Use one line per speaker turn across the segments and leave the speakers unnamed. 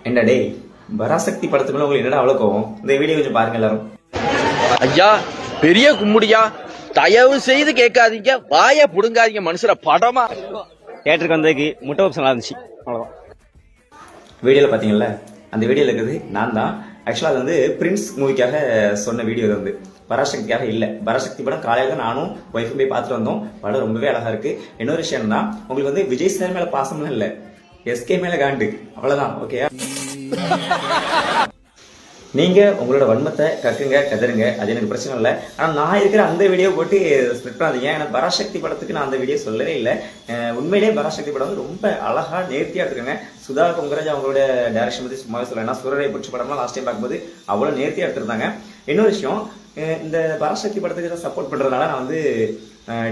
என்ன டேய், பராசக்தி படத்துக்குள்ள உங்களுக்கு என்னடா அவ்வளவு கோவம்? இந்த வீடியோ கொஞ்சம் பாருங்க எல்லாரும்.
ஐயா பெரிய கும்முடியா, தயவு செய்து கேட்காதீங்க, வாய புடுங்காதீங்க, மனுஷர படமா.
தியேட்டருக்கு வந்ததுக்கு முட்டை ஆப்ஷன் நல்லா இருந்துச்சு, அவ்வளவுதான்.
வீடியோல பாத்தீங்கல்ல, அந்த வீடியோல இருக்குது நான் தான். ஆக்சுவலா அது வந்து பிரின்ஸ் மூவிக்காக சொன்ன வீடியோ வந்து பராசக்திக்காக இல்ல. பராசக்தி படம் காலையில தான் நானும் ஒய்ஃபும் போய் பார்த்துட்டு வந்தோம். படம் ரொம்பவே அழகா இருக்கு. இன்னொரு விஷயம் தான், உங்களுக்கு வந்து விஜய் சார் மேல பாசம்லாம் இல்ல, எஸ்கே மேல காண்டு, அவ்வளவுதான். ஓகே, நீங்க உங்களோட வன்மத்தை கக்குங்க, கதருங்க, அது எனக்கு பிரச்சனை இல்லை. ஆனா நான் இருக்கிற அந்த வீடியோ போட்டு ஸ்ப்ரெட் பண்ணாதீங்க. ஏன்னா பராசக்தி படத்துக்கு நான் அந்த வீடியோ சொல்லவே இல்லை. உண்மையிலேயே பராசக்தி படம் வந்து ரொம்ப அழகா நேர்த்தியா எடுத்துருக்காங்க. சுதா கொங்கராஜ் அவங்களோட டைரக்ஷன் பத்தி சும்மாவே சொல்லலாம். ஏன்னா சூரரை பிடிச்ச படம்லாம் லாஸ்ட் டைம் பார்க்கும்போது அவ்வளவு நேர்த்தியா எடுத்திருந்தாங்க. இன்னொரு விஷயம், இந்த பராசக்தி படத்துக்கு சப்போர்ட் பண்றதுனால நான் வந்து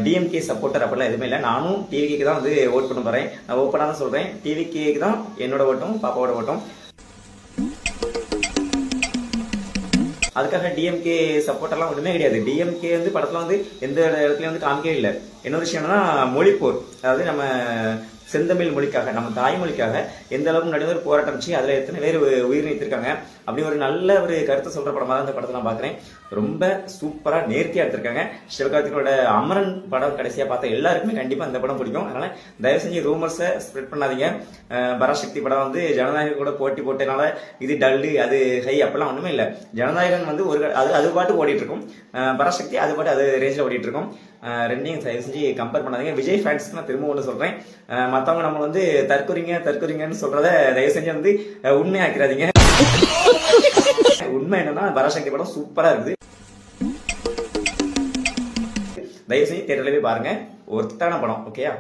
டிஎம்கே சப்போர்ட்டர் அப்படிலாம் எதுவுமே இல்லை. நானும் டிவிக்கு தான் வந்து ஓட் பண்ண போறேன். நான் ஓப்பனாக தான் சொல்றேன், டிவிக்கு தான் என்னோட ஓட்டம், பாப்பாவோட ஓட்டம். அதுக்காக டிஎம்கே சப்போர்ட் எல்லாம் ஒண்ணுமே கிடையாது. டிஎம்கே வந்து படத்துல வந்து எந்த இடத்துலயும் வந்து காமிக்கவே இல்லை. இன்னொரு விஷயம் என்னன்னா, மொழிப்போர், அதாவது நம்ம செந்தமிழ் மொழிக்காக, நம்ம தாய்மொழிக்காக எந்த அளவுக்கு நடுவர் போராட்டம் இருந்துச்சு, அதுல எத்தனை பேர் உயிர் நீத்திருக்காங்க, அப்படி ஒரு நல்ல ஒரு கருத்தை சொல்ற படமா தான் இந்த படத்தை நான் பாக்குறேன். ரொம்ப சூப்பரா நேர்த்தியா எடுத்திருக்காங்க. சிவகார்த்திகோட அமரன் படம் கடைசியா பார்த்த எல்லாருக்குமே கண்டிப்பா இந்த படம் பிடிக்கும். அதனால தயவு செஞ்சு ரூமர்ஸை ஸ்ப்ரெட் பண்ணாதீங்க. பராசக்தி படம் வந்து ஜனநாயகம் கூட போட்டி போட்டனால இது டல்லு, அது ஹை, அப்பெல்லாம் ஒண்ணுமே இல்லை. ஜனநாயகன் வந்து ஒரு அது பாட்டு ஓடிட்டு இருக்கும், பராசக்தி அது பாட்டு அது ரேஞ்சில் ஓடிட்டு இருக்கும். ரெண்டையும் தயவு செஞ்சு கம்பேர் பண்ணாதீங்க. விஜய் ஃபேன்ஸ்க்கு நான் திரும்ப ஒன்று சொல்றேன், மத்தவங்க நம்ம வந்து தற்கொறீங்கன்னு சொல்றத தயவு செஞ்சு வந்து உண்மையாக்கிறாதீங்க. உண்மை என்னன்னா, பராசக்தி படம் சூப்பரா இருக்குது. தயவு செஞ்சு தியேட்டர்ல போய் பாருங்க, ஒர்த்தான படம். ஓகேயா?